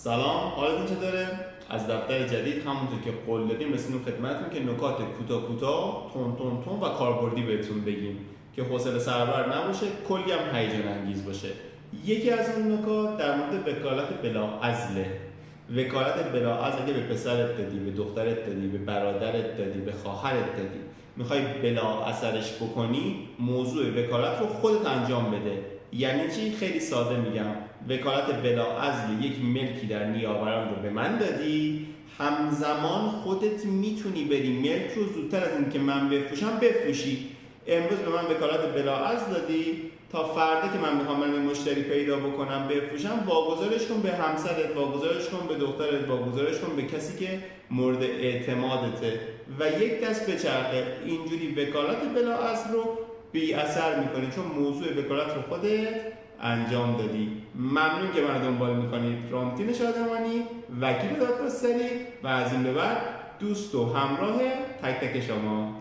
سلام، حالتون چطوره؟ از دفتر جدید همونطور که قول دادیم رسیدیم خدمتتون که نکات کوتاه تون و کاربردی بهتون بگیم که حوصله سربر نباشه، کلی هم هیجان انگیز باشه. یکی از اون نکات در مورد وکالت بلاعزله. وکالت بلاعزل اگه به پسرت دادی، به دخترت دادی، به برادرت دادی، به خواهرت دادی، میخوای بلا اثرش بکنی، موضوع وکالت رو خودت انجام بده. یعنی چی؟ خیلی ساده میگم. وکالت بلاعزل یک ملکی در نیاوران رو به من دادی، همزمان خودت میتونی بری ملک رو زودتر از این که من بفروشم بفروشی. امروز به من وکالت بلاعزل دادی، تا فردا که من میخوام برم مشتری پیدا بکنم بفروشم، واگذارش کن به همسرت، واگذارش کن به دخترت، واگذارش کن به کسی که مورد اعتمادته و یک دست به چرخه. اینجوری وکالت بلاعزل رو بی اثر میکنی، چون موضوع وکالت رو خودت انجام دادی. ممنون که من دنبال میکنید. رامتین شادمانی، وکیل دادگستری و از این به بعد دوست و همراه تک تک شما.